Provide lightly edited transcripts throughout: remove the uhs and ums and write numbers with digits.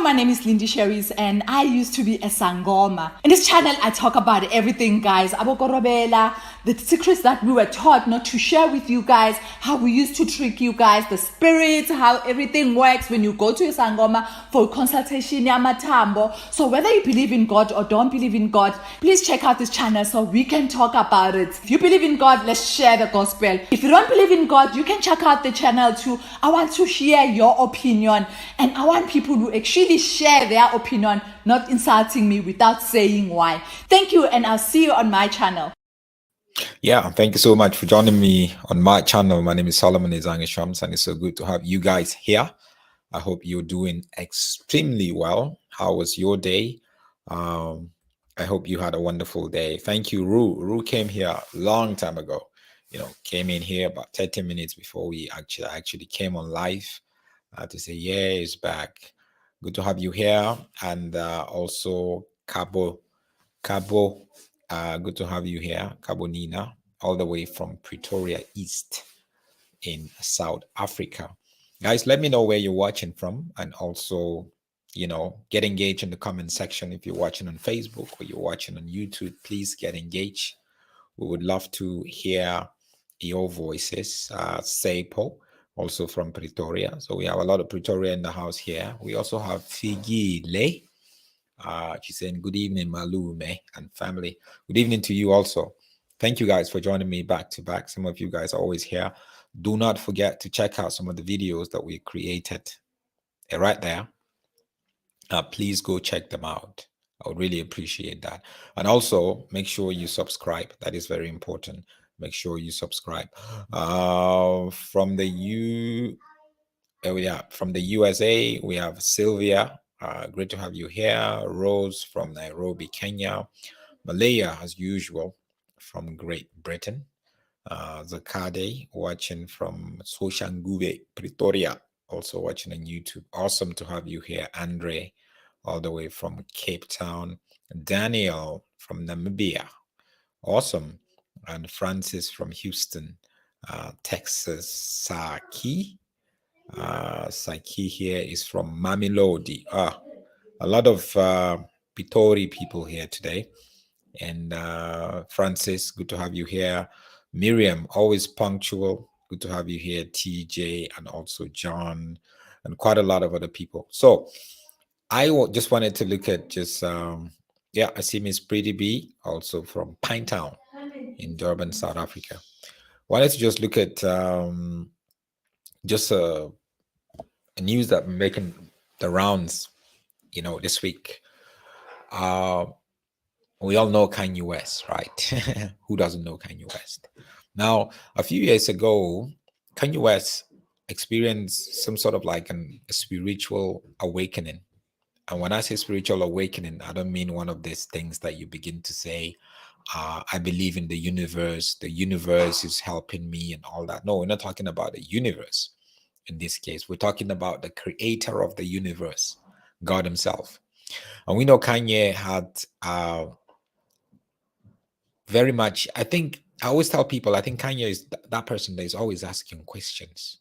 my name is Lindy Sherries and I used to be a Sangoma. In this channel, I talk about everything, guys. Abokorobela, the secrets that we were taught not to share with you guys, how we used to trick you guys, the spirits, how everything works when you go to a Sangoma for consultation, Yamatambo. So whether you believe in God or don't believe in God, please check out this channel so we can talk about it. If you believe in God, let's share the gospel. If you don't believe in God, you can check out the channel too. I want to hear your opinion, and I want people to actually share their opinion, not insulting me without saying why. Thank you, and I'll see you on my channel. Yeah, thank you so much for joining me on my channel. My name is Solomon Izangi Shams, and it's so good to have you guys here. I hope you're doing extremely well. How was your day? I hope you had a wonderful day. Thank you, Ru. Ru came here a long time ago. Came in here about 30 minutes before we actually came on live to say, yeah, it's back. Good to have you here. And also Cabo, good to have you here, Cabo Nina, all the way from Pretoria East in South Africa. Guys, let me know where you're watching from, and also, get engaged in the comment section. If you're watching on Facebook or you're watching on YouTube, please get engaged. We would love to hear your voices. Seipo, also from Pretoria. So we have a lot of Pretoria in the house here. We also have Figile. She's saying, good evening, Malume and family. Good evening to you also. Thank you guys for joining me back to back. Some of you guys are always here. Do not forget to check out some of the videos that we created right there. Please go check them out. I would really appreciate that. And also make sure you subscribe. That is very important. Make sure you subscribe. From the USA, we have Sylvia. Great to have you here. Rose from Nairobi, Kenya. Malaya, as usual, from Great Britain. Zakade, watching from Soshanguve, Pretoria, also watching on YouTube. Awesome to have you here. Andre, all the way from Cape Town. Daniel from Namibia. Awesome. And Francis from Houston, Texas. Saki. Saki here is from Mamelodi. A lot of Pitori people here today. And Francis, good to have you here. Miriam, always punctual. Good to have you here. TJ and also John and quite a lot of other people. So I just wanted to look at just, I see Miss Pretty B, also from Pinetown in Durban, South Africa. Wanted to just look at just a news that making the rounds, this week. We all know Kanye West, right? Who doesn't know Kanye West? Now, a few years ago, Kanye West experienced some sort of like a spiritual awakening. And when I say spiritual awakening, I don't mean one of these things that you begin to say, I believe in the universe is helping me and all that. No, we're not talking about the universe in this case. We're talking about the creator of the universe, God himself. And we know Kanye had very much, I always tell people, I think Kanye is that person that is always asking questions,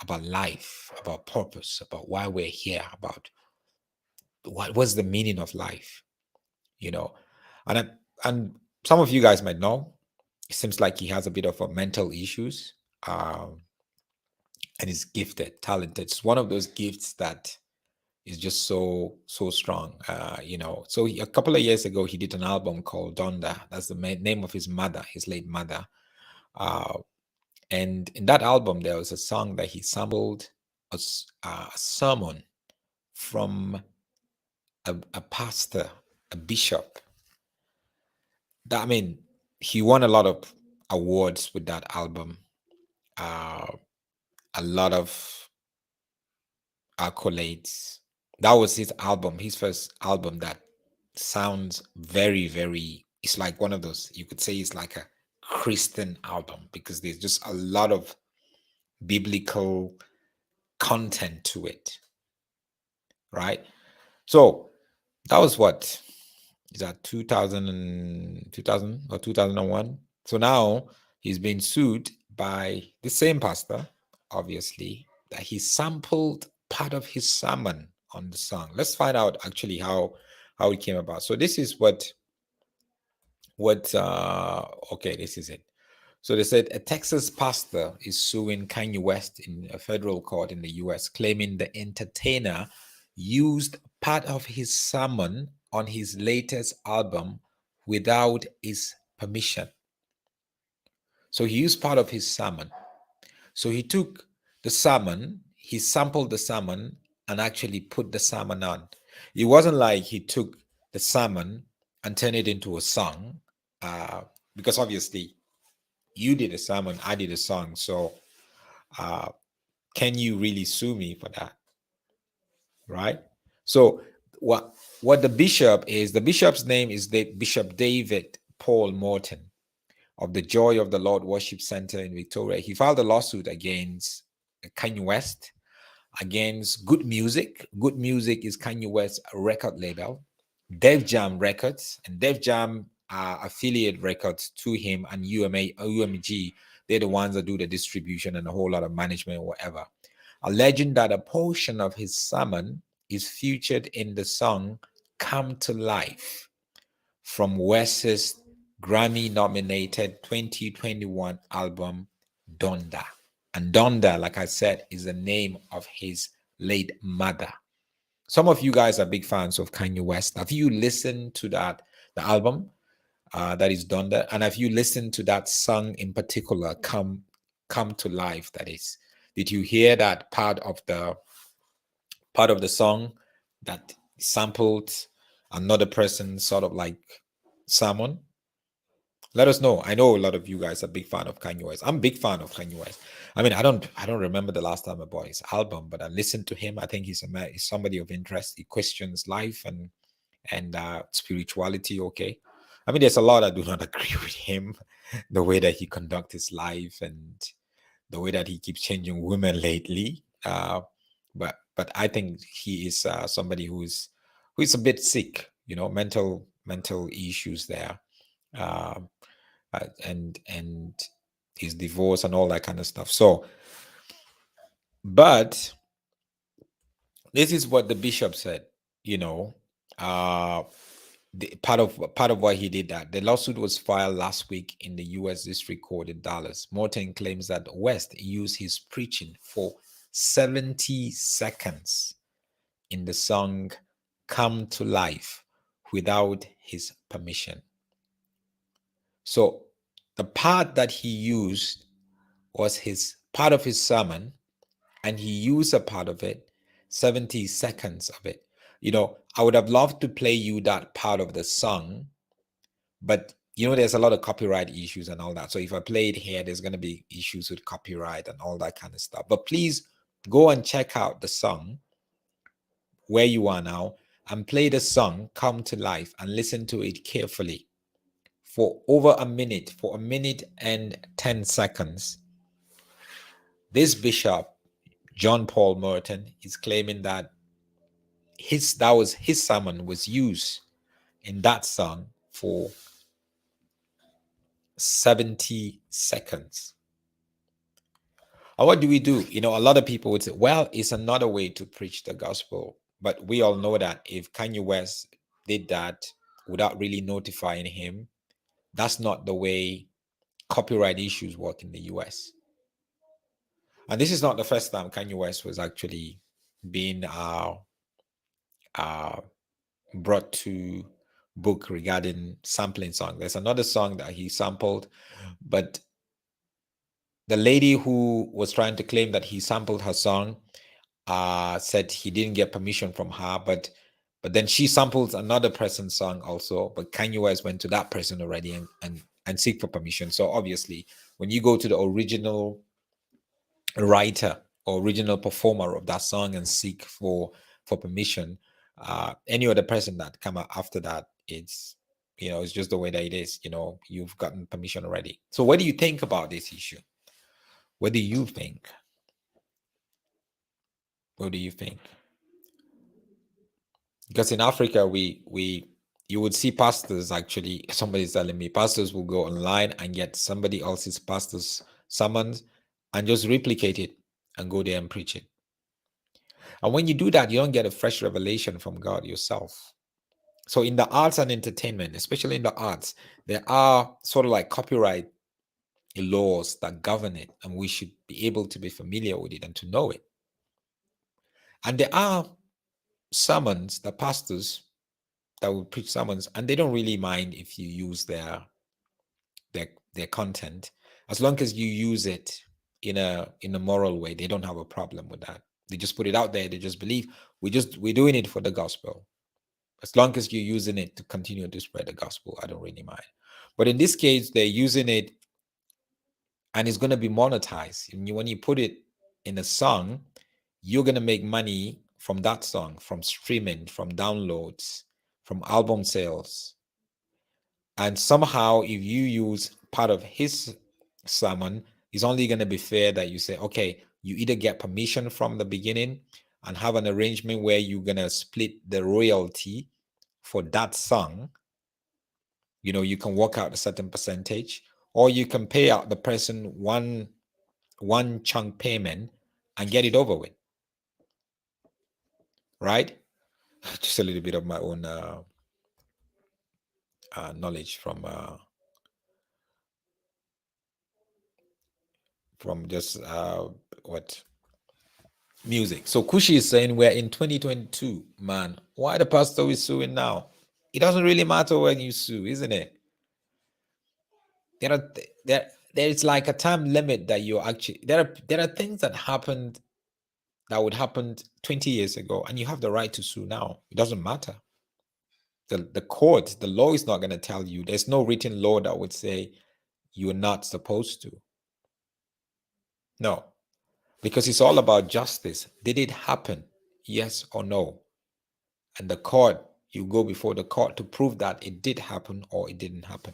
about life, about purpose, about why we're here, about what's the meaning of life, and some of you guys might know, it seems like he has a bit of a mental issues, and is gifted, talented. It's one of those gifts that is just so strong, So a couple of years ago, he did an album called Donda. That's the name of his mother, his late mother. And in that album, there was a song that he sampled a sermon from a pastor, a bishop. He won a lot of awards with that album. A lot of accolades. That was his album, his first album that sounds very, very, it's like one of those, you could say it's like a Christian album, because there's just a lot of biblical content to it, right? So that was what is that 2000 or 2001. So now he's been sued by the same pastor, obviously, that he sampled part of his sermon on the song. Let's find out actually how it came about. So this is okay, this is it. So they said a Texas pastor is suing Kanye West in a federal court in the US, claiming the entertainer used part of his sermon on his latest album without his permission. So he used part of his sermon. So he took the sermon, he sampled the sermon, and actually put the sermon on. It wasn't like he took the sermon and turned it into a song, because obviously you did a sermon, I did a song. So can you really sue me for that? Right? So what the bishop's name is Bishop David Paul Morton of the Joy of the Lord Worship Center in Victoria. He filed a lawsuit against Kanye West, against Good Music. Good Music is Kanye West's record label, Def Jam Records, and Def Jam are affiliate records to him, and UMG, they're the ones that do the distribution and a whole lot of management or whatever. Alleging that a portion of his sermon is featured in the song Come to Life from West's Grammy-nominated 2021 album, Donda. And Donda, like I said, is the name of his late mother. Some of you guys are big fans of Kanye West. Have you listened to the album that is Donda? And have you listened to that song in particular, Come to Life, that is? Did you hear that part of the song that sampled another person's sort of like sermon? Let us know. I know a lot of you guys are big fan of Kanye West. I'm a big fan of Kanye West. I mean, I don't remember the last time I bought his album, but I listened to him. I think he's somebody of interest. He questions life and spirituality. Okay, I mean, there's a lot I do not agree with him, the way that he conducts his life and the way that he keeps changing women lately. But I think he is somebody who is a bit sick. You know, mental issues there. And his divorce and all that kind of stuff. So, but this is what the bishop said. You know, part of why he did that. The lawsuit was filed last week in the U.S. District Court in Dallas. Morton claims that West used his preaching for 70 seconds in the song "Come to Life" without his permission. So the part that he used was his part of his sermon, and he used a part of it, 70 seconds of it. You know, I would have loved to play you that part of the song, but you know, there's a lot of copyright issues and all that. So if I play it here, there's going to be issues with copyright and all that kind of stuff. But please go and check out the song where you are now and play the song Come to Life and listen to it carefully for over a minute, for a minute and 10 seconds. This bishop, John Paul Merton, is claiming that his sermon was used in that song for 70 seconds. And what do we do? You know, a lot of people would say, well, it's another way to preach the gospel. But we all know that if Kanye West did that without really notifying him, that's not the way copyright issues work in the US. And this is not the first time Kanye West was actually being brought to book regarding sampling song. There's another song that he sampled, but the lady who was trying to claim that he sampled her song said he didn't get permission from her, but then she samples another person's song also, but Kanye West went to that person already and seek for permission. So obviously, when you go to the original writer or original performer of that song and seek for permission, any other person that come out after that, it's, you know, it's just the way that it is. You know, you've gotten permission already. So what do you think about this issue? What do you think? What do you think? Because in Africa, you would see pastors, actually, somebody's telling me, pastors will go online and get somebody else's pastor's sermons and just replicate it and go there and preach it. And when you do that, you don't get a fresh revelation from God yourself. So in the arts and entertainment, especially in the arts, there are sort of like copyright laws that govern it, and we should be able to be familiar with it and to know it. And there are sermons, the pastors that will preach sermons, and they don't really mind if you use their content, as long as you use it in a moral way. They don't have a problem with that. They just put it out there. They just believe we're doing it for the gospel. As long as you're using it to continue to spread the gospel, I don't really mind. But in this case, they're using it and it's going to be monetized. And when you put it in a song, you're going to make money from that song, from streaming, from downloads, from album sales. And somehow, if you use part of his sermon, it's only going to be fair that you say, okay, you either get permission from the beginning and have an arrangement where you're going to split the royalty for that song. You know, you can work out a certain percentage, or you can pay out the person one chunk payment and get it over with. Right? Just a little bit of my own knowledge from just what music. So Kushi is saying we're in 2022, man. Why the pastor is suing now? It doesn't really matter when you sue, isn't it? There's like a time limit that you're actually there are things that happened that would happen 20 years ago, and you have the right to sue now. It doesn't matter. The court, the law is not going to tell you. There's no written law that would say you're not supposed to. No, because it's all about justice. Did it happen? Yes or no? And the court, you go before the court to prove that it did happen or it didn't happen.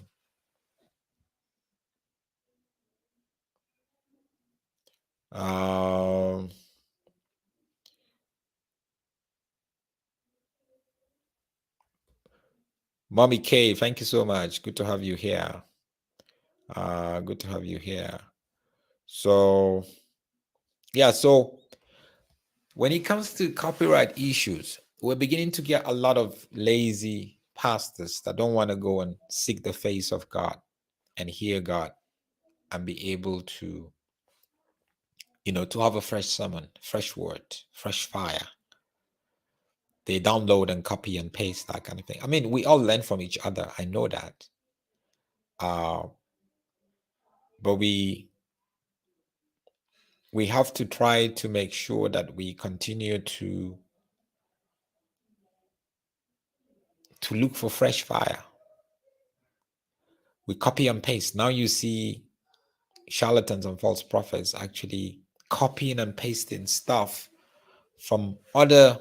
Mommy K, thank you so much. Good to have you here. Good to have you here. So, yeah, so when it comes to copyright issues, we're beginning to get a lot of lazy pastors that don't want to go and seek the face of God and hear God and be able to, to have a fresh sermon, fresh word, fresh fire. They download and copy and paste, that kind of thing. I mean, we all learn from each other. I know that. But we have to try to make sure that we continue to look for fresh fire. We copy and paste. Now you see charlatans and false prophets actually copying and pasting stuff from other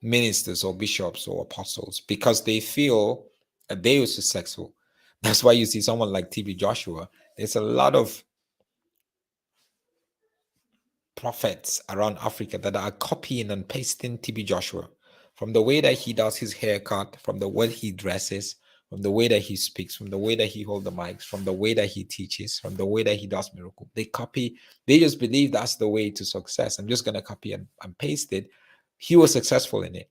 ministers or bishops or apostles because they feel that they were successful. That's why you see someone like TB Joshua. There's a lot of prophets around Africa that are copying and pasting TB Joshua, from the way that he does his haircut, from the way he dresses, from the way that he speaks, from the way that he holds the mics, from the way that he teaches, from the way that he does miracles. They copy, they just believe that's the way to success. I'm just going to copy and paste it. He was successful in it,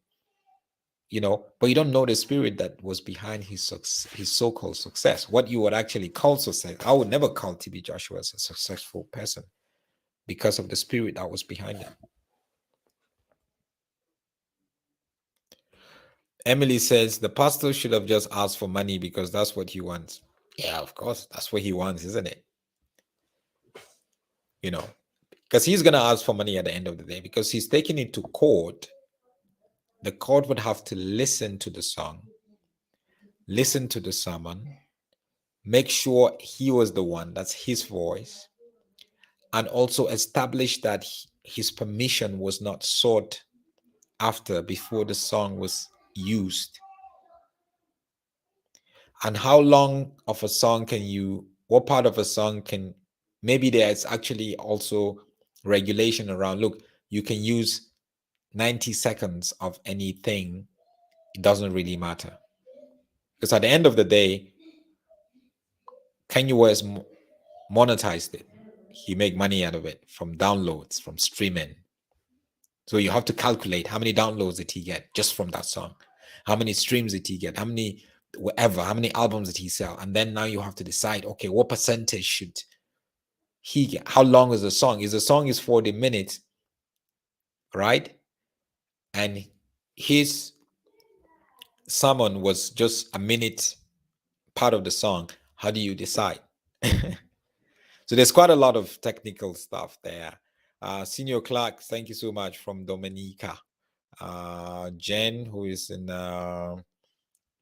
but you don't know the spirit that was behind his so-called success, what you would actually call success. I would never call TB Joshua as a successful person because of the spirit that was behind it. Emily says the pastor should have just asked for money because that's what he wants. Yeah, of course, that's what he wants, isn't it? Because he's going to ask for money at the end of the day because he's taking it to court. The court would have to listen to the song, listen to the sermon, make sure he was the one, that's his voice, and also establish that his permission was not sought after before the song was used. And how long of a song what part of a song maybe there's actually also regulation around, look, you can use 90 seconds of anything. It doesn't really matter. Because at the end of the day, Kanye West monetized it. He made money out of it from downloads, from streaming. So you have to calculate how many downloads did he get just from that song, how many streams did he get, how many whatever, how many albums did he sell, and then now you have to decide, okay, what percentage should he get? How long is the song? Is the song is 40 minutes, right? And his sermon was just a minute part of the song. How do you decide? So there's quite a lot of technical stuff there. Senior Clark, thank you so much from Dominica. Jen, who is in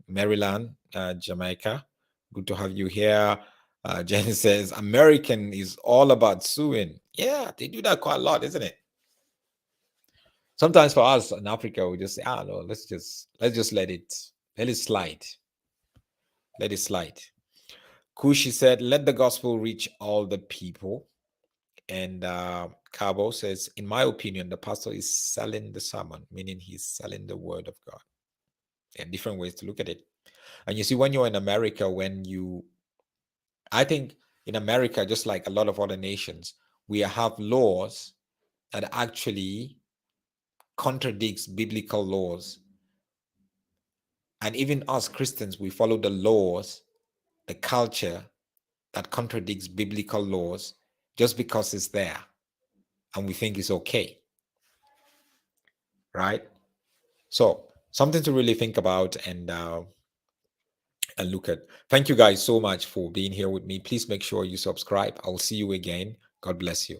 Maryland, Jamaica. Good to have you here. Jen says, American is all about suing. Yeah, they do that quite a lot, isn't it? Sometimes for us in Africa, we just say, no, let's just let it slide. Let it slide. Kushi said, let the gospel reach all the people. And Cabo says, in my opinion, the pastor is selling the sermon, meaning he's selling the word of God. There are different ways to look at it. And you see, when you're in America, I think in America, just like a lot of other nations, we have laws that actually contradicts biblical laws. And even us Christians, we follow the laws, the culture that contradicts biblical laws just because it's there and we think it's okay, right? So something to really think about and look at. Thank you guys so much for being here with me. Please make sure you subscribe. I'll see you again. God bless you.